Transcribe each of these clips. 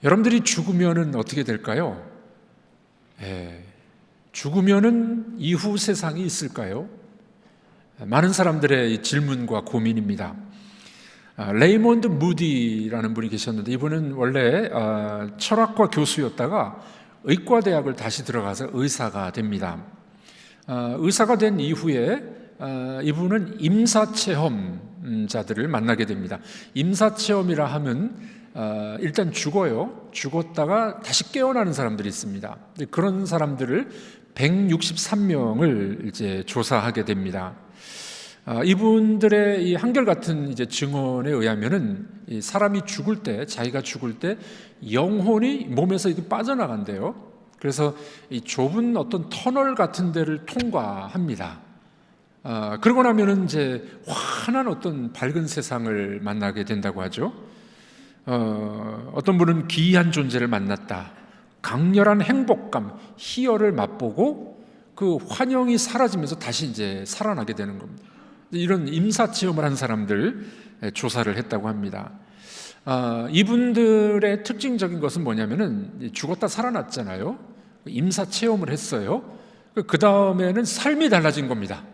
여러분들이 죽으면은 어떻게 될까요? 죽으면은 이후 세상이 있을까요? 많은 사람들의 질문과 고민입니다. 레이몬드 무디라는 분이 계셨는데, 이분은 원래 철학과 교수였다가 의과대학을 다시 들어가서 의사가 됩니다. 의사가 된 이후에 이분은 임사체험자들을 만나게 됩니다. 임사체험이라 하면 일단 죽었다가 다시 깨어나는 사람들이 있습니다. 그런 사람들을 163명을 이제 조사하게 됩니다. 이분들의 이 한결같은 이제 증언에 의하면은 이 사람이 죽을 때, 자기가 죽을 때 영혼이 몸에서 이렇게 빠져나간대요. 그래서 이 좁은 어떤 터널 같은 데를 통과합니다. 그러고 나면은 이제 환한 어떤 밝은 세상을 만나게 된다고 하죠. 어떤 분은 기이한 존재를 만났다, 강렬한 행복감, 희열을 맛보고 그 환영이 사라지면서 다시 이제 살아나게 되는 겁니다. 이런 임사체험을 한 사람들 조사를 했다고 합니다. 이분들의 특징적인 것은 뭐냐면은 죽었다 살아났잖아요. 임사체험을 했어요. 그 다음에는 삶이 달라진 겁니다.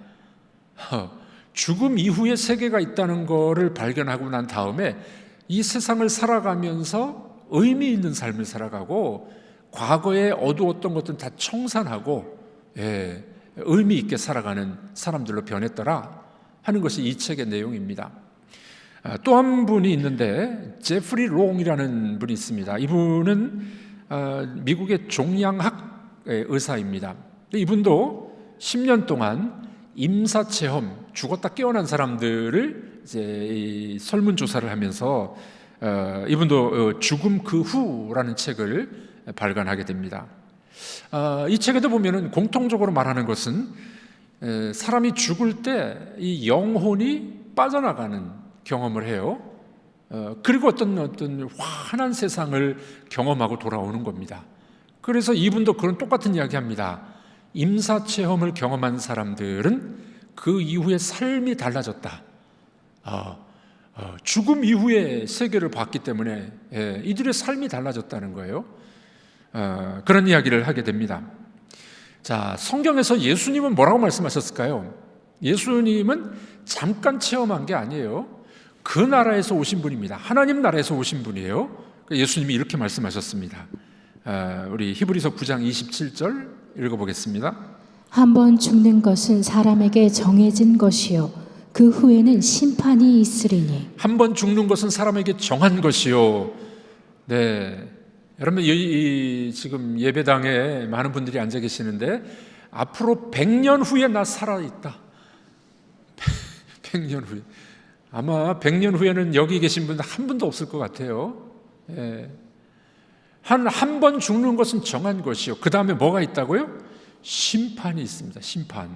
죽음 이후에 세계가 있다는 것을 발견하고 난 다음에 이 세상을 살아가면서 의미 있는 삶을 살아가고, 과거에 어두웠던 것들은 다 청산하고 의미 있게 살아가는 사람들로 변했더라 하는 것이 이 책의 내용입니다. 또 한 분이 있는데, 제프리 롱이라는 분이 있습니다. 이분은 미국의 종양학의 의사입니다. 이분도 10년 동안 임사체험, 죽었다 깨어난 사람들을 이제 설문조사를 하면서 이분도 죽음 그 후라는 책을 발간하게 됩니다. 이 책에도 보면은 공통적으로 말하는 것은 사람이 죽을 때 이 영혼이 빠져나가는 경험을 해요. 그리고 어떤 환한 세상을 경험하고 돌아오는 겁니다. 그래서 이분도 그런 똑같은 이야기 합니다. 임사체험을 경험한 사람들은 그 이후에 삶이 달라졌다. 죽음 이후에 세계를 봤기 때문에 이들의 삶이 달라졌다는 거예요. 그런 이야기를 하게 됩니다. 자, 성경에서 예수님은 뭐라고 말씀하셨을까요? 예수님은 잠깐 체험한 게 아니에요. 그 나라에서 오신 분입니다. 하나님 나라에서 오신 분이에요. 예수님이 이렇게 말씀하셨습니다. 우리 히브리서 9장 27절 읽어보겠습니다. 한 번 죽는 것은 사람에게 정해진 것이요 그 후에는 심판이 있으리니. 한 번 죽는 것은 사람에게 정한 것이요. 네, 여러분 지금 예배당에 많은 분들이 앉아 계시는데, 앞으로 100년 후에 나 살아있다. 100년 후에, 아마 100년 후에는 여기 계신 분들 한 분도 없을 것 같아요. 한 번 죽는 것은 정한 것이요, 그 다음에 뭐가 있다고요? 심판이 있습니다. 심판,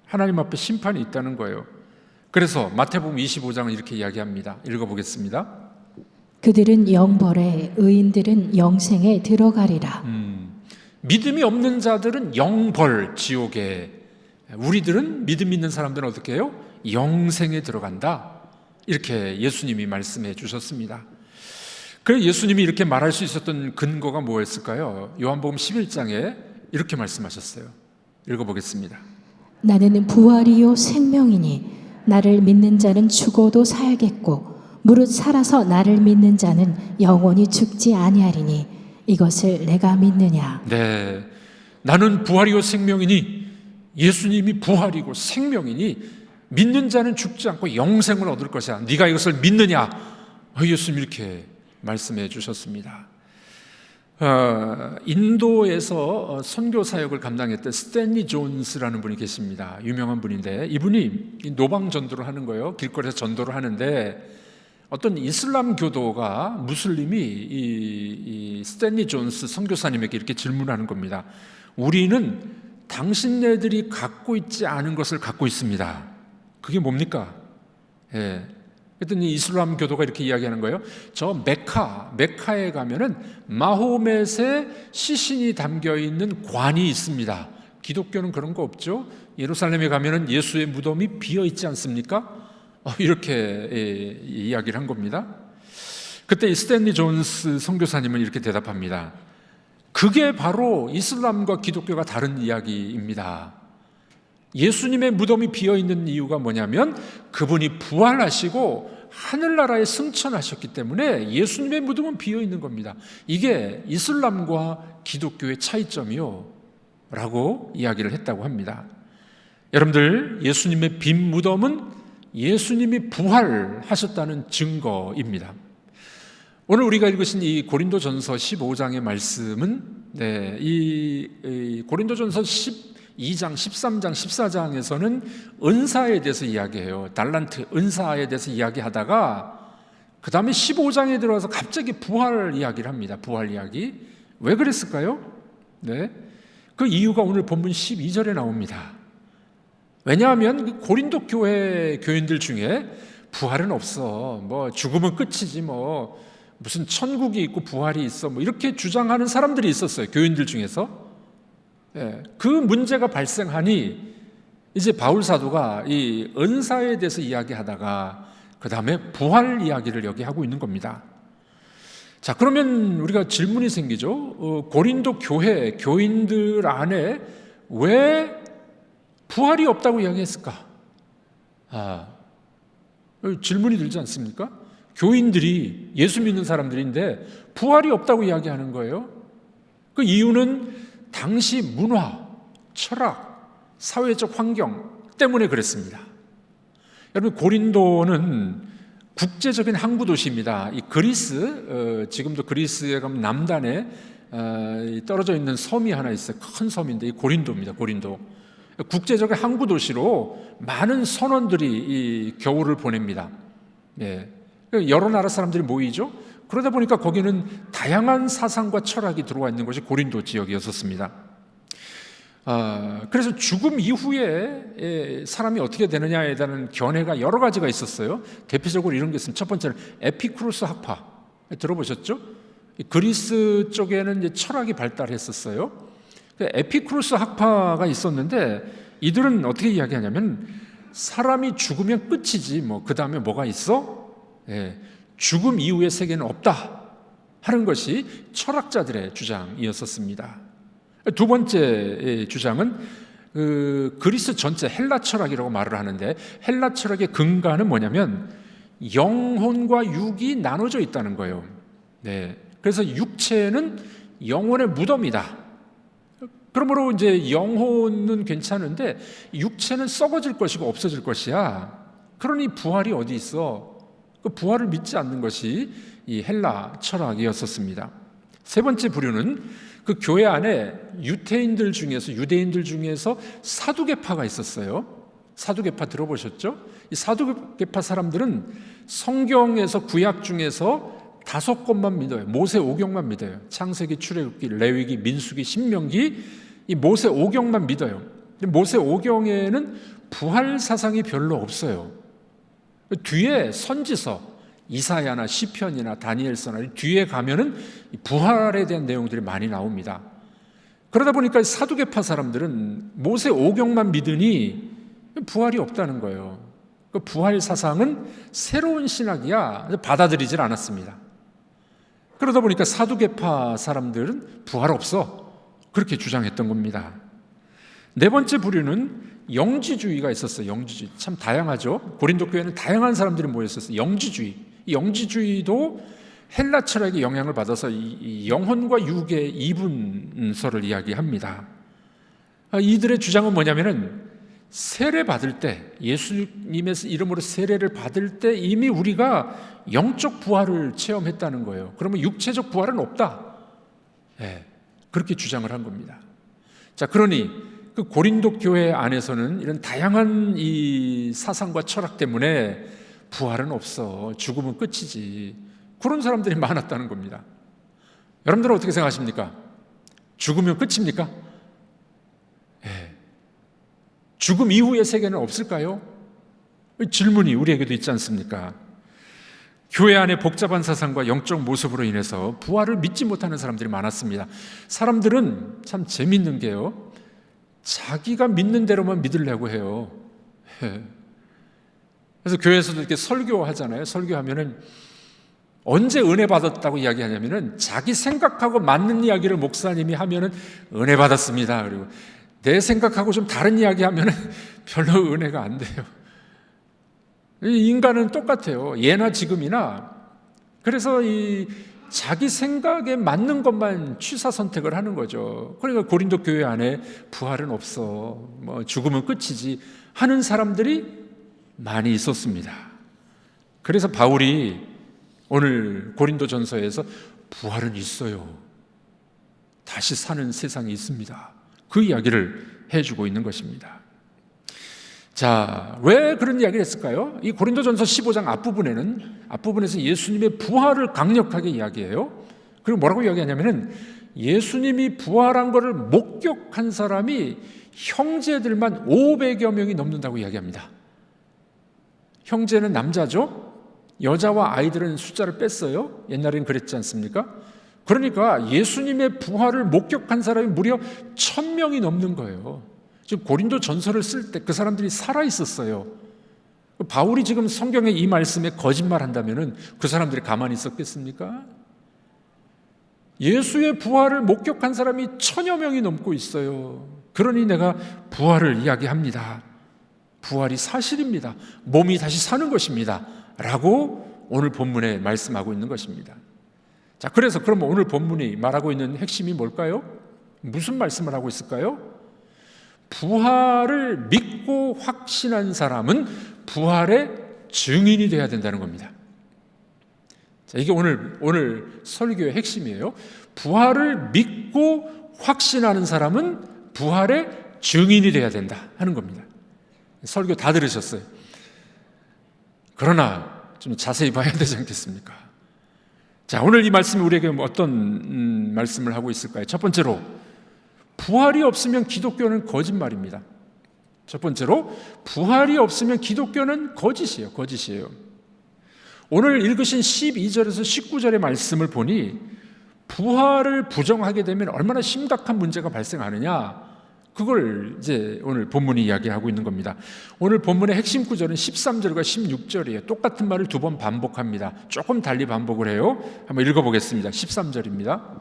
하나님 앞에 심판이 있다는 거예요. 그래서 마태복음 25장은 이렇게 이야기합니다. 읽어보겠습니다. 그들은 영벌에, 의인들은 영생에 들어가리라. 믿음이 없는 자들은 영벌, 지옥에, 우리들은 믿음 있는 사람들은 어떻게 해요? 영생에 들어간다. 이렇게 예수님이 말씀해 주셨습니다. 그래서 예수님이 이렇게 말할 수 있었던 근거가 뭐였을까요? 요한복음 11장에 이렇게 말씀하셨어요. 읽어보겠습니다. 나는 부활이요 생명이니 나를 믿는 자는 죽어도 살겠고 무릇 살아서 나를 믿는 자는 영원히 죽지 아니하리니 이것을 내가 믿느냐. 네, 나는 부활이요 생명이니, 예수님이 부활이고 생명이니 믿는 자는 죽지 않고 영생을 얻을 것이야. 네가 이것을 믿느냐? 예수님이 이렇게 말씀해 주셨습니다. 인도에서 선교 사역을 감당했던 스탠리 존스라는 분이 계십니다. 유명한 분인데, 이분이 노방 전도를 하는 거예요. 길거리에서 전도를 하는데, 어떤 이슬람 교도가, 무슬림이 이 스탠리 존스 선교사님에게 이렇게 질문하는 겁니다. 우리는 당신네들이 갖고 있지 않은 것을 갖고 있습니다. 그게 뭡니까? 그랬더니 이슬람 교도가 이렇게 이야기하는 거예요. 저 메카에 가면은 마호멧의 시신이 담겨 있는 관이 있습니다. 기독교는 그런 거 없죠. 예루살렘에 가면은 예수의 무덤이 비어 있지 않습니까? 이렇게 이야기를 한 겁니다. 그때 이 스탠리 존스 선교사님은 이렇게 대답합니다. 그게 바로 이슬람과 기독교가 다른 이야기입니다. 예수님의 무덤이 비어있는 이유가 뭐냐면 그분이 부활하시고 하늘나라에 승천하셨기 때문에 예수님의 무덤은 비어있는 겁니다. 이게 이슬람과 기독교의 차이점이요 라고 이야기를 했다고 합니다. 여러분들, 예수님의 빈 무덤은 예수님이 부활하셨다는 증거입니다. 오늘 우리가 읽으신 이 고린도전서 15장의 말씀은 이 고린도전서 12장, 13장, 14장에서는 은사에 대해서 이야기해요. 달란트, 은사에 대해서 이야기하다가 그 다음에 15장에 들어와서 갑자기 부활 이야기를 합니다. 부활 이야기. 왜 그랬을까요? 그 이유가 오늘 본문 12절에 나옵니다. 왜냐하면 고린도 교회 교인들 중에 부활은 없어, 뭐 죽으면 끝이지, 뭐 무슨 천국이 있고 부활이 있어, 뭐 이렇게 주장하는 사람들이 있었어요. 교인들 중에서. 그 문제가 발생하니 이제 바울 사도가 이 은사에 대해서 이야기하다가 그 다음에 부활 이야기를 여기 하고 있는 겁니다. 자, 그러면 우리가 질문이 생기죠. 고린도 교회 교인들 안에 왜 부활이 없다고 이야기했을까? 질문이 들지 않습니까? 교인들이 예수 믿는 사람들인데 부활이 없다고 이야기하는 거예요. 그 이유는 당시 문화, 철학, 사회적 환경 때문에 그랬습니다. 여러분, 고린도는 국제적인 항구 도시입니다. 이 그리스, 지금도 그리스에 가면 남단에 떨어져 있는 섬이 하나 있어요. 큰 섬인데 이 고린도입니다. 고린도. 국제적인 항구 도시로 많은 선원들이 이 겨울을 보냅니다. 여러 나라 사람들이 모이죠. 그러다 보니까 거기는 다양한 사상과 철학이 들어와 있는 것이 고린도 지역이었습니다. 그래서 죽음 이후에 사람이 어떻게 되느냐에 대한 견해가 여러 가지가 있었어요. 대표적으로 이런 게 있습니다. 첫 번째는 에피쿠로스 학파, 들어보셨죠? 그리스 쪽에는 이제 철학이 발달했었어요. 에피쿠로스 학파가 있었는데 이들은 어떻게 이야기하냐면 사람이 죽으면 끝이지 뭐 그 다음에 뭐가 있어? 죽음 이후의 세계는 없다 하는 것이 철학자들의 주장이었었습니다. 두 번째 주장은 그리스 전체 헬라 철학이라고 말을 하는데 헬라 철학의 근간은 뭐냐면 영혼과 육이 나눠져 있다는 거예요. 그래서 육체는 영혼의 무덤이다. 그러므로 이제 영혼은 괜찮은데 육체는 썩어질 것이고 없어질 것이야. 그러니 부활이 어디 있어? 그 부활을 믿지 않는 것이 이 헬라 철학이었었습니다. 세 번째 부류는 그 교회 안에 유대인들 중에서 사두개파가 있었어요. 사두개파 들어보셨죠? 이 사두개파 사람들은 성경에서 구약 중에서 5권만 믿어요. 모세 5경만 믿어요. 창세기, 출애굽기, 레위기, 민수기, 신명기, 이 모세 5경만 믿어요. 모세 5경에는 부활 사상이 별로 없어요. 뒤에 선지서, 이사야나 시편이나 다니엘서나 뒤에 가면은 부활에 대한 내용들이 많이 나옵니다. 그러다 보니까 사두개파 사람들은 모세 5경만 믿으니 부활이 없다는 거예요. 그 부활 사상은 새로운 신학이야 받아들이질 않았습니다. 그러다 보니까 사두개파 사람들은 부활 없어 그렇게 주장했던 겁니다. 네 번째 부류는 영지주의가 있었어요. 영지주의 참 다양하죠. 고린도 교회는 다양한 사람들이 모였었어요. 영지주의, 이 영지주의도 헬라 철학의 영향을 받아서 이 영혼과 육의 이분설을 이야기합니다. 이들의 주장은 뭐냐면은 세례 받을 때, 예수님의 이름으로 세례를 받을 때 이미 우리가 영적 부활을 체험했다는 거예요. 그러면 육체적 부활은 없다. 그렇게 주장을 한 겁니다. 자, 그러니 그 고린도 교회 안에서는 이런 다양한 이 사상과 철학 때문에 부활은 없어, 죽으면 끝이지, 그런 사람들이 많았다는 겁니다. 여러분들은 어떻게 생각하십니까? 죽으면 끝입니까? 죽음 이후의 세계는 없을까요? 질문이 우리에게도 있지 않습니까? 교회 안에 복잡한 사상과 영적 모습으로 인해서 부활을 믿지 못하는 사람들이 많았습니다. 사람들은 참 재밌는 게요, 자기가 믿는 대로만 믿으려고 해요. 그래서 교회에서도 이렇게 설교하잖아요. 설교하면은 언제 은혜 받았다고 이야기하냐면은 자기 생각하고 맞는 이야기를 목사님이 하면은 은혜 받았습니다. 그리고 내 생각하고 좀 다른 이야기 하면은 별로 은혜가 안 돼요. 인간은 똑같아요. 예나 지금이나. 그래서 이 자기 생각에 맞는 것만 취사 선택을 하는 거죠. 그러니까 고린도 교회 안에 부활은 없어, 뭐 죽으면 끝이지 하는 사람들이 많이 있었습니다. 그래서 바울이 오늘 고린도전서에서 부활은 있어요, 다시 사는 세상이 있습니다, 그 이야기를 해주고 있는 것입니다. 자, 왜 그런 이야기를 했을까요? 이 고린도전서 15장 앞부분에서 예수님의 부활을 강력하게 이야기해요. 그리고 뭐라고 이야기하냐면은 예수님이 부활한 것을 목격한 사람이 형제들만 500여 명이 넘는다고 이야기합니다. 형제는 남자죠? 여자와 아이들은 숫자를 뺐어요. 옛날엔 그랬지 않습니까? 그러니까 예수님의 부활을 목격한 사람이 무려 1000명이 넘는 거예요. 지금 고린도 전서를 쓸 때 그 사람들이 살아 있었어요. 바울이 지금 성경의 이 말씀에 거짓말한다면은 그 사람들이 가만히 있었겠습니까? 예수의 부활을 목격한 사람이 1000여 명이 넘고 있어요. 그러니 내가 부활을 이야기합니다. 부활이 사실입니다. 몸이 다시 사는 것입니다. 라고 오늘 본문에 말씀하고 있는 것입니다. 자, 그래서 그럼 오늘 본문이 말하고 있는 핵심이 뭘까요? 무슨 말씀을 하고 있을까요? 부활을 믿고 확신한 사람은 부활의 증인이 되어야 된다는 겁니다. 자, 이게 오늘 설교의 핵심이에요. 부활을 믿고 확신하는 사람은 부활의 증인이 되어야 된다 하는 겁니다. 설교 다 들으셨어요. 그러나 좀 자세히 봐야 되지 않겠습니까? 자, 오늘 이 말씀이 우리에게 어떤 말씀을 하고 있을까요? 첫 번째로, 부활이 없으면 기독교는 거짓말입니다. 첫 번째로, 부활이 없으면 기독교는 거짓이에요. 오늘 읽으신 12절에서 19절의 말씀을 보니 부활을 부정하게 되면 얼마나 심각한 문제가 발생하느냐, 그걸 이제 오늘 본문이 이야기하고 있는 겁니다. 오늘 본문의 핵심 구절은 13절과 16절이에요. 똑같은 말을 2번 반복합니다. 조금 달리 반복을 해요. 한번 읽어보겠습니다. 13절입니다.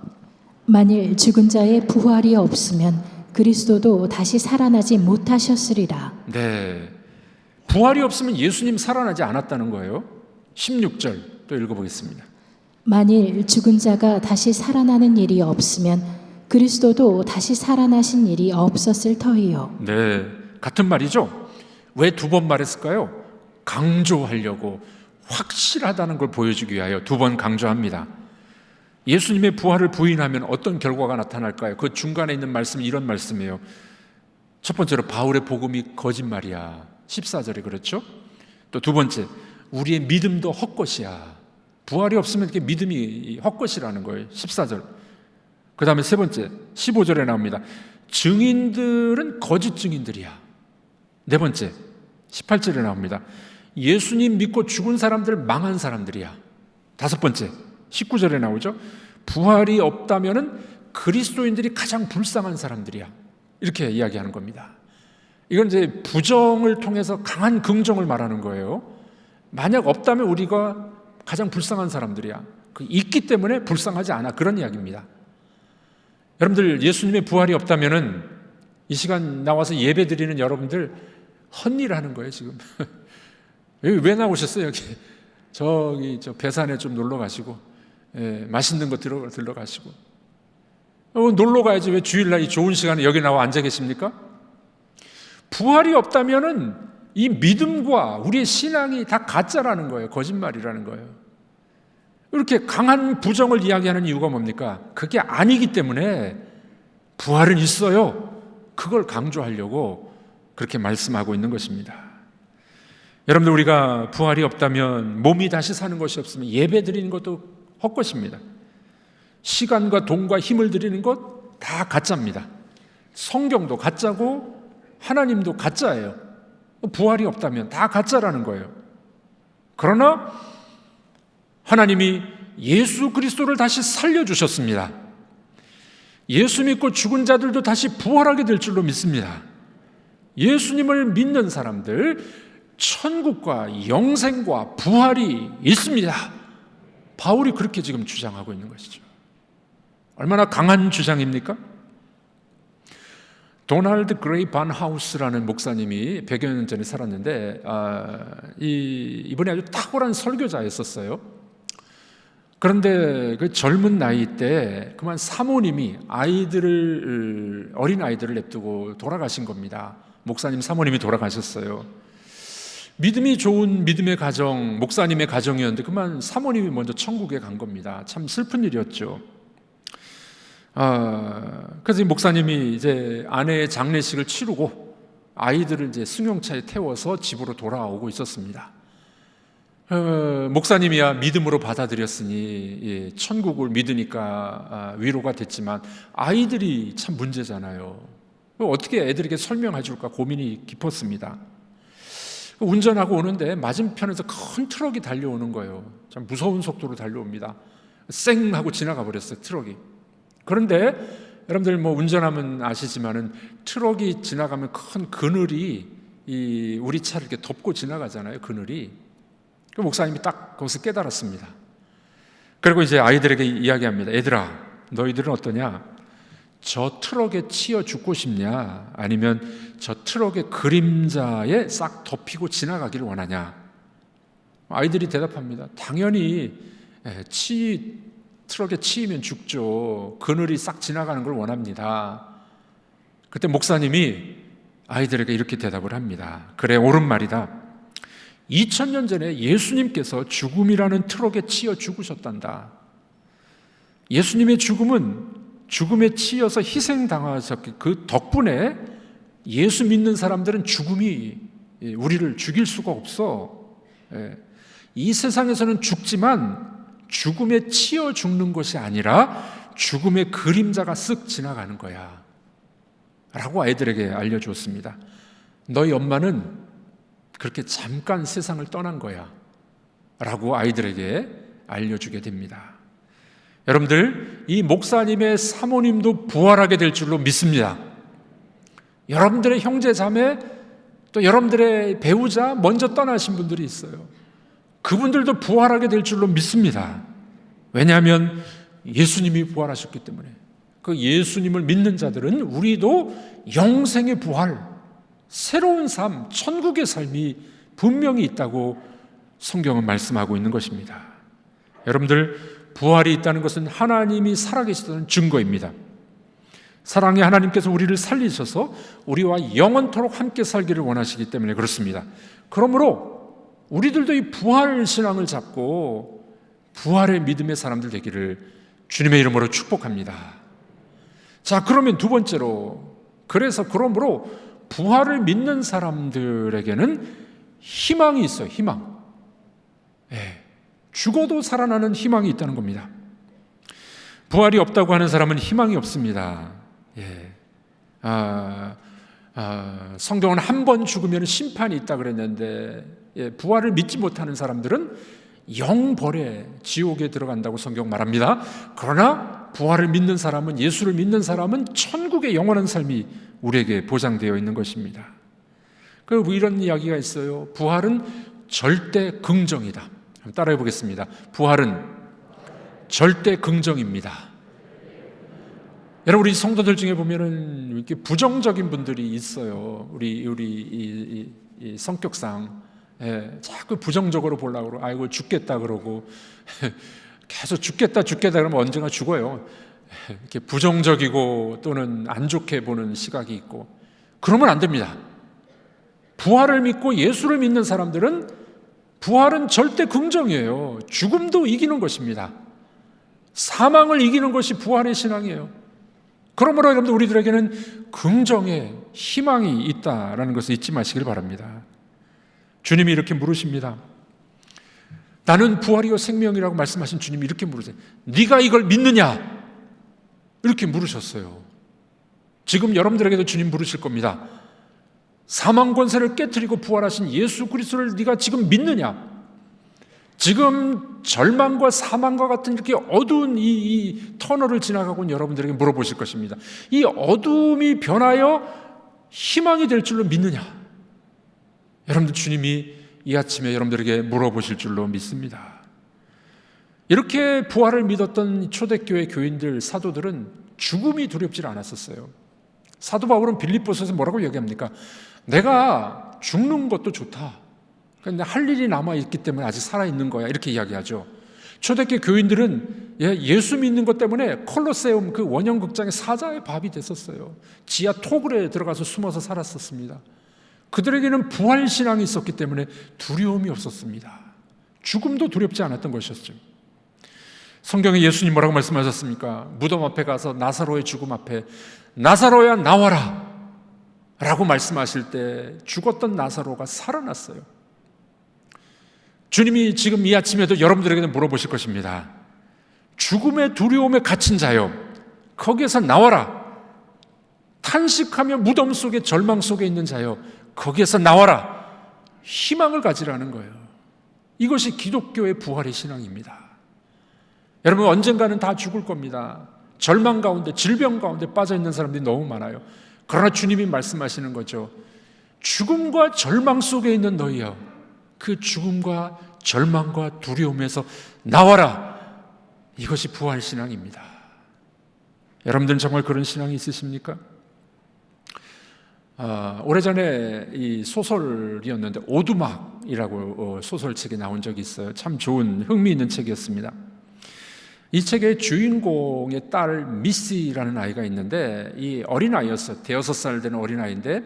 만일 죽은 자의 부활이 없으면 그리스도도 다시 살아나지 못하셨으리라. 네, 부활이 없으면 예수님 살아나지 않았다는 거예요. 16절 또 읽어보겠습니다. 만일 죽은 자가 다시 살아나는 일이 없으면 그리스도도 다시 살아나신 일이 없었을 터이요. 네, 같은 말이죠. 왜 2번 말했을까요? 강조하려고, 확실하다는 걸 보여주기 위하여 2번 강조합니다. 예수님의 부활을 부인하면 어떤 결과가 나타날까요? 그 중간에 있는 말씀이 이런 말씀이에요. 첫 번째로, 바울의 복음이 거짓말이야. 14절에 그렇죠? 또 두 번째, 우리의 믿음도 헛것이야. 부활이 없으면 이렇게 믿음이 헛것이라는 거예요. 14절. 그 다음에 세 번째, 15절에 나옵니다. 증인들은 거짓 증인들이야. 네 번째, 18절에 나옵니다. 예수님 믿고 죽은 사람들 망한 사람들이야. 다섯 번째, 19절에 나오죠. 부활이 없다면은 그리스도인들이 가장 불쌍한 사람들이야. 이렇게 이야기하는 겁니다. 이건 이제 부정을 통해서 강한 긍정을 말하는 거예요. 만약 없다면 우리가 가장 불쌍한 사람들이야. 있기 때문에 불쌍하지 않아. 그런 이야기입니다. 여러분들, 예수님의 부활이 없다면은 이 시간 나와서 예배 드리는 여러분들 헛일 하는 거예요, 지금. 여기 왜 나오셨어요, 여기? 저 배산에 좀 놀러 가시고, 맛있는 거 들러 가시고. 놀러 가야지. 왜 주일날 이 좋은 시간에 여기 나와 앉아 계십니까? 부활이 없다면은 이 믿음과 우리의 신앙이 다 가짜라는 거예요. 거짓말이라는 거예요. 이렇게 강한 부정을 이야기하는 이유가 뭡니까? 그게 아니기 때문에 부활은 있어요. 그걸 강조하려고 그렇게 말씀하고 있는 것입니다. 여러분들, 우리가 부활이 없다면, 몸이 다시 사는 것이 없으면 예배 드리는 것도 헛것입니다. 시간과 돈과 힘을 드리는 것 다 가짜입니다. 성경도 가짜고 하나님도 가짜예요. 부활이 없다면 다 가짜라는 거예요. 그러나 하나님이 예수 그리스도를 다시 살려주셨습니다. 예수 믿고 죽은 자들도 다시 부활하게 될 줄로 믿습니다. 예수님을 믿는 사람들, 천국과 영생과 부활이 있습니다. 바울이 그렇게 지금 주장하고 있는 것이죠. 얼마나 강한 주장입니까? 도널드 그레이 반 하우스라는 목사님이 100여 년 전에 살았는데 이분이 아주 탁월한 설교자였었어요. 그런데 그 젊은 나이 때 그만 사모님이 어린 아이들을 냅두고 돌아가신 겁니다. 목사님 사모님이 돌아가셨어요. 믿음이 좋은 믿음의 가정, 목사님의 가정이었는데 그만 사모님이 먼저 천국에 간 겁니다. 참 슬픈 일이었죠. 그래서 이 목사님이 이제 아내의 장례식을 치르고 아이들을 이제 승용차에 태워서 집으로 돌아오고 있었습니다. 목사님이야 믿음으로 받아들였으니 천국을 믿으니까 위로가 됐지만 아이들이 참 문제잖아요. 어떻게 애들에게 설명해 줄까 고민이 깊었습니다. 운전하고 오는데 맞은편에서 큰 트럭이 달려오는 거예요. 참 무서운 속도로 달려옵니다. 쌩 하고 지나가 버렸어요, 트럭이. 그런데 여러분들 뭐 운전하면 아시지만은 트럭이 지나가면 큰 그늘이 우리 차를 이렇게 덮고 지나가잖아요, 그늘이. 그 목사님이 딱 거기서 깨달았습니다. 그리고 이제 아이들에게 이야기합니다. 얘들아, 너희들은 어떠냐? 저 트럭에 치여 죽고 싶냐? 아니면 저 트럭의 그림자에 싹 덮이고 지나가기를 원하냐? 아이들이 대답합니다. 당연히 트럭에 치이면 죽죠. 그늘이 싹 지나가는 걸 원합니다. 그때 목사님이 아이들에게 이렇게 대답을 합니다. 그래, 옳은 말이다. 2000년 전에 예수님께서 죽음이라는 트럭에 치여 죽으셨단다. 예수님의 죽음은 죽음에 치여서 희생당하셨기 그 덕분에 예수 믿는 사람들은 죽음이 우리를 죽일 수가 없어. 이 세상에서는 죽지만 죽음에 치여 죽는 것이 아니라 죽음의 그림자가 쓱 지나가는 거야 라고 아이들에게 알려주었습니다. 너희 엄마는 그렇게 잠깐 세상을 떠난 거야 라고 아이들에게 알려주게 됩니다. 여러분들, 이 목사님의 사모님도 부활하게 될 줄로 믿습니다. 여러분들의 형제 자매, 또 여러분들의 배우자 먼저 떠나신 분들이 있어요. 그분들도 부활하게 될 줄로 믿습니다. 왜냐하면 예수님이 부활하셨기 때문에. 그 예수님을 믿는 자들은 우리도 영생의 부활, 새로운 삶, 천국의 삶이 분명히 있다고 성경은 말씀하고 있는 것입니다. 여러분들, 부활이 있다는 것은 하나님이 살아계시다는 증거입니다. 사랑의 하나님께서 우리를 살리셔서 우리와 영원토록 함께 살기를 원하시기 때문에 그렇습니다. 그러므로 우리들도 이 부활 신앙을 잡고 부활의 믿음의 사람들 되기를 주님의 이름으로 축복합니다. 자, 그러면 두 번째로, 그러므로 부활을 믿는 사람들에게는 희망이 있어요. 희망. 죽어도 살아나는 희망이 있다는 겁니다. 부활이 없다고 하는 사람은 희망이 없습니다. 성경은 한 번 죽으면 심판이 있다 그랬는데 부활을 믿지 못하는 사람들은 영벌의 지옥에 들어간다고 성경 말합니다. 그러나 부활을 믿는 사람은, 예수를 믿는 사람은 천국의 영원한 삶이 우리에게 보장되어 있는 것입니다. 그리고 이런 이야기가 있어요. 부활은 절대 긍정이다. 한번 따라해 보겠습니다. 부활은 절대 긍정입니다. 여러분, 우리 성도들 중에 보면은 이렇게 부정적인 분들이 있어요. 우리 성격상 자꾸 부정적으로 보려고 그러고, 아이고 죽겠다 그러고 계속 죽겠다 그러면 언젠가 죽어요. 이렇게 부정적이고 또는 안 좋게 보는 시각이 있고, 그러면 안 됩니다. 부활을 믿고 예수를 믿는 사람들은 부활은 절대 긍정이에요. 죽음도 이기는 것입니다. 사망을 이기는 것이 부활의 신앙이에요. 그러므로 여러분들, 우리들에게는 긍정의 희망이 있다라는 것을 잊지 마시길 바랍니다. 주님이 이렇게 물으십니다. 나는 부활이요 생명이라고 말씀하신 주님이 이렇게 물으세요. 네가 이걸 믿느냐? 이렇게 물으셨어요. 지금 여러분들에게도 주님 물으실 겁니다. 사망 권세를 깨트리고 부활하신 예수 그리스도를 네가 지금 믿느냐? 지금 절망과 사망과 같은 이렇게 어두운 이 터널을 지나가고 있는 여러분들에게 물어보실 것입니다. 이 어둠이 변하여 희망이 될 줄로 믿느냐? 여러분들, 주님이 이 아침에 여러분들에게 물어보실 줄로 믿습니다. 이렇게 부활을 믿었던 초대교회 교인들, 사도들은 죽음이 두렵지 않았었어요. 사도 바울은 빌립보서에서 뭐라고 얘기합니까? 내가 죽는 것도 좋다. 근데 할 일이 남아있기 때문에 아직 살아있는 거야. 이렇게 이야기하죠. 초대교회 교인들은 예수 믿는 것 때문에 콜로세움 그 원형극장의 사자의 밥이 됐었어요. 지하 토굴에 들어가서 숨어서 살았었습니다. 그들에게는 부활신앙이 있었기 때문에 두려움이 없었습니다. 죽음도 두렵지 않았던 것이었죠. 성경에 예수님 뭐라고 말씀하셨습니까? 무덤 앞에 가서 나사로의 죽음 앞에 나사로야 나와라 라고 말씀하실 때 죽었던 나사로가 살아났어요. 주님이 지금 이 아침에도 여러분들에게는 물어보실 것입니다. 죽음의 두려움에 갇힌 자여, 거기에서 나와라. 탄식하며 무덤 속에 절망 속에 있는 자여, 거기에서 나와라. 희망을 가지라는 거예요. 이것이 기독교의 부활의 신앙입니다. 여러분, 언젠가는 다 죽을 겁니다. 절망 가운데, 질병 가운데 빠져 있는 사람들이 너무 많아요. 그러나 주님이 말씀하시는 거죠. 죽음과 절망 속에 있는 너희여, 그 죽음과 절망과 두려움에서 나와라. 이것이 부활 신앙입니다. 여러분들은 정말 그런 신앙이 있으십니까? 오래전에 이 소설이었는데 오두막이라고 소설책이 나온 적이 있어요. 참 좋은 흥미있는 책이었습니다. 이 책의 주인공의 딸 미시라는 아이가 있는데, 이 어린아이였어요. 대여섯 살 되는 어린아이인데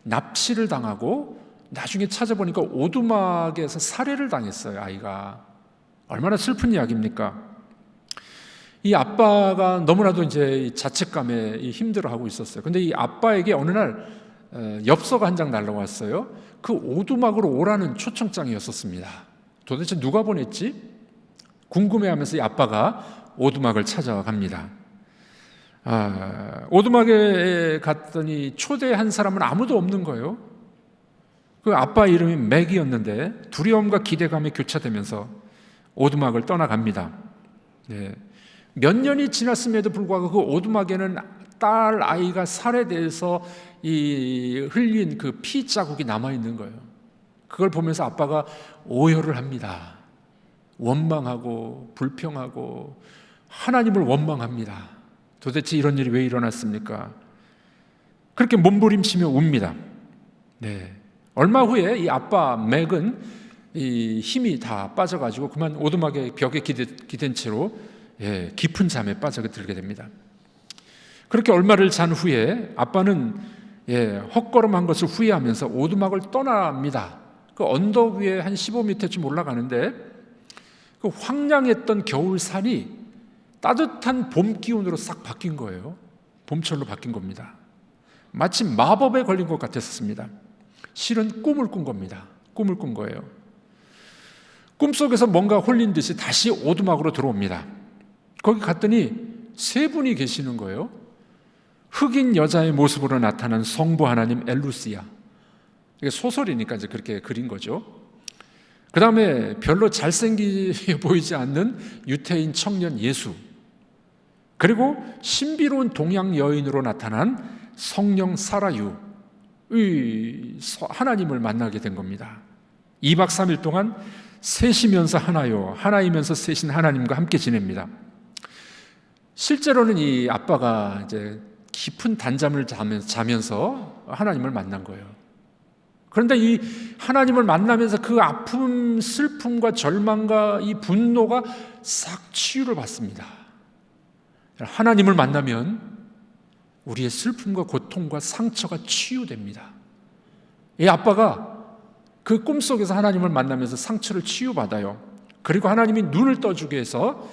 납치를 당하고 나중에 찾아보니까 오두막에서 살해를 당했어요. 아이가. 얼마나 슬픈 이야기입니까? 이 아빠가 너무나도 이제 자책감에 힘들어하고 있었어요. 근데 이 아빠에게 어느 날 엽서가 한 장 날라왔어요. 그 오두막으로 오라는 초청장이었었습니다. 도대체 누가 보냈지? 궁금해하면서 이 아빠가 오두막을 찾아갑니다. 오두막에 갔더니 초대한 사람은 아무도 없는 거예요. 그 아빠 이름이 맥이었는데 두려움과 기대감에 교차되면서 오두막을 떠나갑니다. 네. 몇 년이 지났음에도 불구하고 그 오두막에는 딸 아이가 살해돼서 이 흘린 그 피 자국이 남아 있는 거예요. 그걸 보면서 아빠가 오열을 합니다. 원망하고 불평하고 하나님을 원망합니다. 도대체 이런 일이 왜 일어났습니까? 그렇게 몸부림치며 웁니다. 네. 얼마 후에 이 아빠 맥은 이 힘이 다 빠져가지고 그만 오두막의 벽에 기댄 채로 깊은 잠에 빠져들게 됩니다. 그렇게 얼마를 잔 후에 아빠는 헛걸음한 것을 후회하면서 오두막을 떠납니다. 그 언덕 위에 한 15m쯤 올라가는데 그 황량했던 겨울 산이 따뜻한 봄 기운으로 싹 바뀐 거예요. 봄철로 바뀐 겁니다. 마치 마법에 걸린 것 같았습니다. 실은 꿈을 꾼 겁니다. 꿈을 꾼 거예요. 꿈속에서 뭔가 홀린 듯이 다시 오두막으로 들어옵니다. 거기 갔더니 세 분이 계시는 거예요. 흑인 여자의 모습으로 나타난 성부 하나님 엘루시아. 이게 소설이니까 이제 그렇게 그린 거죠. 그 다음에 별로 잘생겨 보이지 않는 유태인 청년 예수, 그리고 신비로운 동양 여인으로 나타난 성령 사라유, 하나님을 만나게 된 겁니다. 2박 3일 동안 셋이면서 하나요, 하나이면서 셋인 하나님과 함께 지냅니다. 실제로는 이 아빠가 이제 깊은 단잠을 자면서 하나님을 만난 거예요. 그런데 이 하나님을 만나면서 그 아픔, 슬픔과 절망과 이 분노가 싹 치유를 받습니다. 하나님을 만나면 우리의 슬픔과 고통과 상처가 치유됩니다. 이 아빠가 그 꿈속에서 하나님을 만나면서 상처를 치유받아요. 그리고 하나님이 눈을 떠주게 해서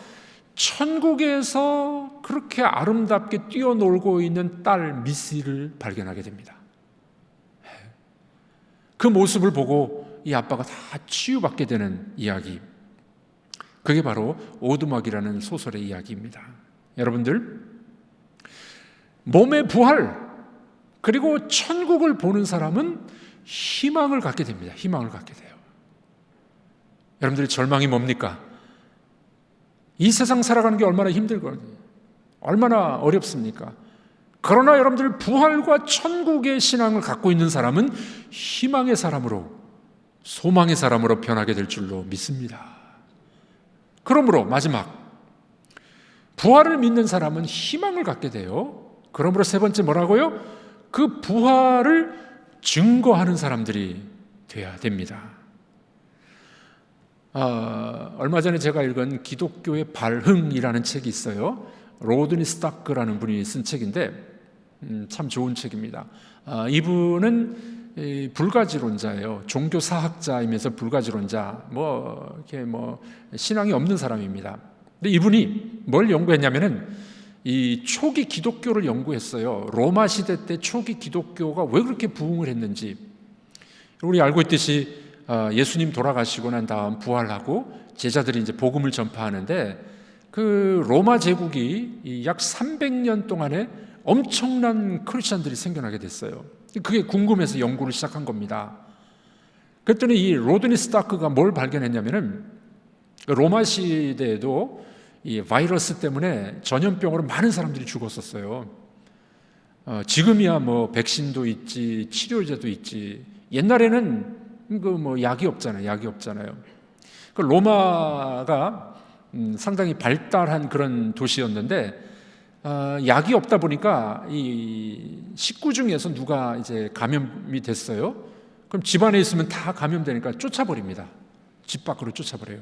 천국에서 그렇게 아름답게 뛰어놀고 있는 딸 미시를 발견하게 됩니다. 그 모습을 보고 이 아빠가 다 치유받게 되는 이야기, 그게 바로 오두막이라는 소설의 이야기입니다. 여러분들, 몸의 부활 그리고 천국을 보는 사람은 희망을 갖게 됩니다. 희망을 갖게 돼요. 여러분들의 절망이 뭡니까? 이 세상 살아가는 게 얼마나 힘들거든요. 얼마나 어렵습니까? 그러나 여러분들 부활과 천국의 신앙을 갖고 있는 사람은 희망의 사람으로, 소망의 사람으로 변하게 될 줄로 믿습니다. 그러므로 마지막, 부활을 믿는 사람은 희망을 갖게 돼요. 그러므로 세 번째 뭐라고요? 그 부활을 증거하는 사람들이 돼야 됩니다. 얼마 전에 제가 읽은 기독교의 발흥이라는 책이 있어요. 로드니 스타크라는 분이 쓴 책인데 참 좋은 책입니다. 이분은 불가지론자예요. 종교사학자이면서 불가지론자, 이렇게 신앙이 없는 사람입니다. 근데 이분이 뭘 연구했냐면은 이 초기 기독교를 연구했어요. 로마 시대 때 초기 기독교가 왜 그렇게 부흥을 했는지. 우리 알고 있듯이 예수님 돌아가시고 난 다음 부활하고 제자들이 이제 복음을 전파하는데, 그 로마 제국이 약 300년 동안에 엄청난 크리스천들이 생겨나게 됐어요. 그게 궁금해서 연구를 시작한 겁니다. 그랬더니 이 로드니 스타크가 뭘 발견했냐면은, 로마 시대에도 이 바이러스 때문에 전염병으로 많은 사람들이 죽었었어요. 지금이야 백신도 있지, 치료제도 있지. 옛날에는 약이 없잖아요. 약이 없잖아요. 그 로마가 상당히 발달한 그런 도시였는데, 약이 없다 보니까 이 식구 중에서 누가 이제 감염이 됐어요. 그럼 집안에 있으면 다 감염되니까 쫓아버립니다. 집 밖으로 쫓아버려요.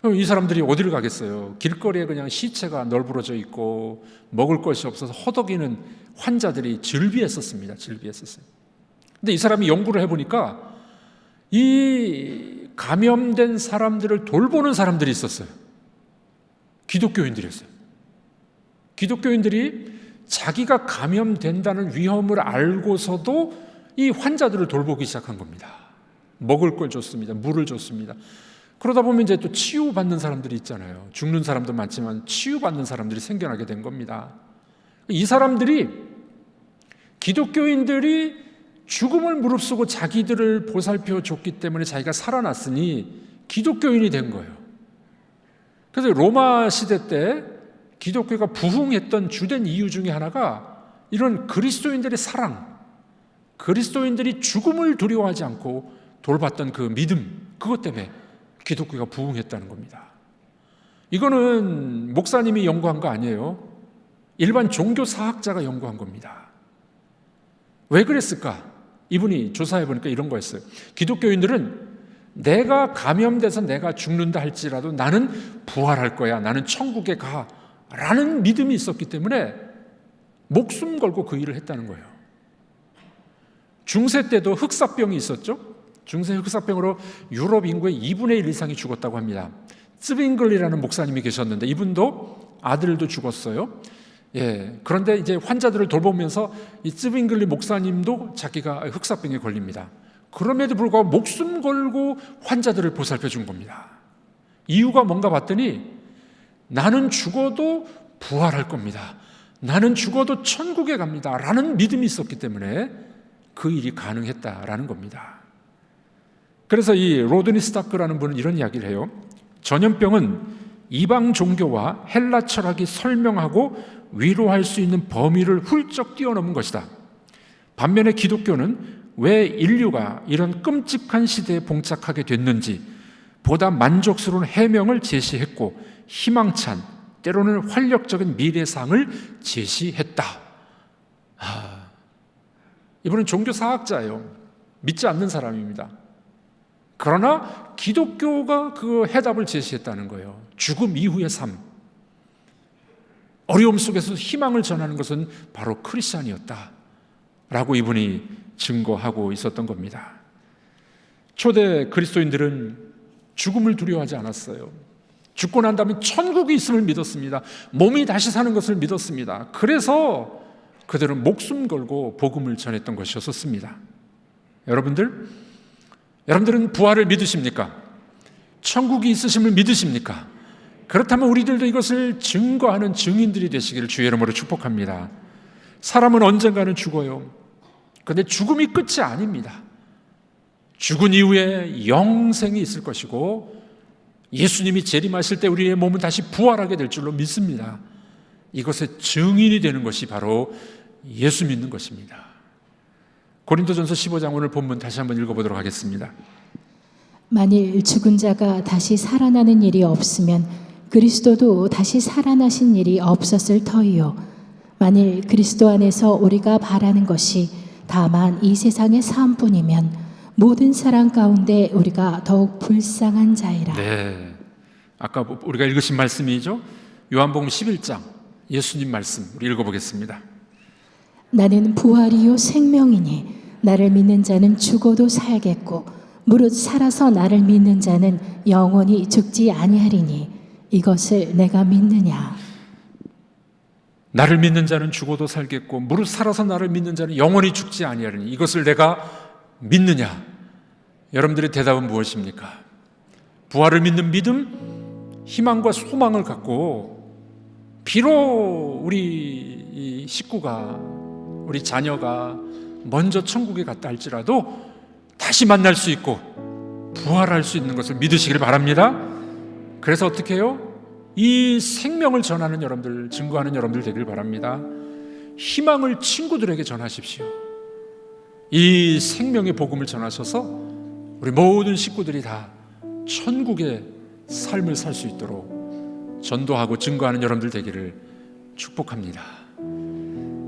그럼 이 사람들이 어디를 가겠어요? 길거리에 그냥 시체가 널브러져 있고 먹을 것이 없어서 허덕이는 환자들이 즐비했었습니다. 즐비했었어요. 근데 이 사람이 연구를 해보니까 이 감염된 사람들을 돌보는 사람들이 있었어요. 기독교인들이었어요. 기독교인들이 자기가 감염된다는 위험을 알고서도 이 환자들을 돌보기 시작한 겁니다. 먹을 걸 줬습니다. 물을 줬습니다. 그러다 보면 이제 또 치유받는 사람들이 있잖아요. 죽는 사람도 많지만 치유받는 사람들이 생겨나게 된 겁니다. 이 사람들이, 기독교인들이 죽음을 무릅쓰고 자기들을 보살펴 줬기 때문에 자기가 살아났으니 기독교인이 된 거예요. 그래서 로마 시대 때 기독교가 부흥했던 주된 이유 중에 하나가 이런 그리스도인들의 사랑, 그리스도인들이 죽음을 두려워하지 않고 돌봤던 그 믿음, 그것 때문에 기독교가 부흥했다는 겁니다. 이거는 목사님이 연구한 거 아니에요. 일반 종교사학자가 연구한 겁니다. 왜 그랬을까? 이분이 조사해 보니까 이런 거였어요. 기독교인들은 내가 감염돼서 내가 죽는다 할지라도 나는 부활할 거야, 나는 천국에 가 라는 믿음이 있었기 때문에 목숨 걸고 그 일을 했다는 거예요. 중세 때도 흑사병이 있었죠. 중세 흑사병으로 유럽 인구의 2분의 1 이상이 죽었다고 합니다. 쯔빙글리라는 목사님이 계셨는데 이분도 아들도 죽었어요. 그런데 이제 환자들을 돌보면서 이 쯔빙글리 목사님도 자기가 흑사병에 걸립니다. 그럼에도 불구하고 목숨 걸고 환자들을 보살펴 준 겁니다. 이유가 뭔가 봤더니 나는 죽어도 부활할 겁니다. 나는 죽어도 천국에 갑니다. 라는 믿음이 있었기 때문에 그 일이 가능했다라는 겁니다. 그래서 이 로드니 스타크라는 분은 이런 이야기를 해요. 전염병은 이방 종교와 헬라 철학이 설명하고 위로할 수 있는 범위를 훌쩍 뛰어넘은 것이다. 반면에 기독교는 왜 인류가 이런 끔찍한 시대에 봉착하게 됐는지 보다 만족스러운 해명을 제시했고 희망찬, 때로는 활력적인 미래상을 제시했다. 이분은 종교사학자예요. 믿지 않는 사람입니다. 그러나 기독교가 그 해답을 제시했다는 거예요. 죽음 이후의 삶, 어려움 속에서 희망을 전하는 것은 바로 크리스찬이었다 라고 이분이 증거하고 있었던 겁니다. 초대 그리스도인들은 죽음을 두려워하지 않았어요. 죽고 난 다음에 천국이 있음을 믿었습니다. 몸이 다시 사는 것을 믿었습니다. 그래서 그들은 목숨 걸고 복음을 전했던 것이었습니다. 여러분들은 부활을 믿으십니까? 천국이 있으심을 믿으십니까? 그렇다면 우리들도 이것을 증거하는 증인들이 되시기를 주의 이름으로 축복합니다. 사람은 언젠가는 죽어요. 그런데 죽음이 끝이 아닙니다. 죽은 이후에 영생이 있을 것이고 예수님이 재림하실 때 우리의 몸은 다시 부활하게 될 줄로 믿습니다. 이것의 증인이 되는 것이 바로 예수 믿는 것입니다. 고린도전서 15장 오늘 본문 다시 한번 읽어보도록 하겠습니다. 만일 죽은 자가 다시 살아나는 일이 없으면 그리스도도 다시 살아나신 일이 없었을 터이요. 만일 그리스도 안에서 우리가 바라는 것이 다만 이 세상의 삶뿐이면 모든 사람 가운데 우리가 더욱 불쌍한 자이라. 네, 아까 우리가 읽으신 말씀이죠. 요한복음 11장 예수님 말씀 우리 읽어보겠습니다. 나는 부활이요 생명이니 나를 믿는 자는 죽어도 살겠고 무릇 살아서 나를 믿는 자는 영원히 죽지 아니하리니 이것을 내가 믿느냐. 나를 믿는 자는 죽어도 살겠고 무릇 살아서 나를 믿는 자는 영원히 죽지 아니하리니 이것을 내가 믿느냐. 여러분들의 대답은 무엇입니까? 부활을 믿는 믿음, 희망과 소망을 갖고 비록 우리 이 식구가, 우리 자녀가 먼저 천국에 갔다 할지라도 다시 만날 수 있고 부활할 수 있는 것을 믿으시길 바랍니다. 그래서 어떻게 해요? 이 생명을 전하는 여러분들, 증거하는 여러분들 되길 바랍니다. 희망을 친구들에게 전하십시오. 이 생명의 복음을 전하셔서 우리 모든 식구들이 다 천국의 삶을 살 수 있도록 전도하고 증거하는 여러분들 되기를 축복합니다.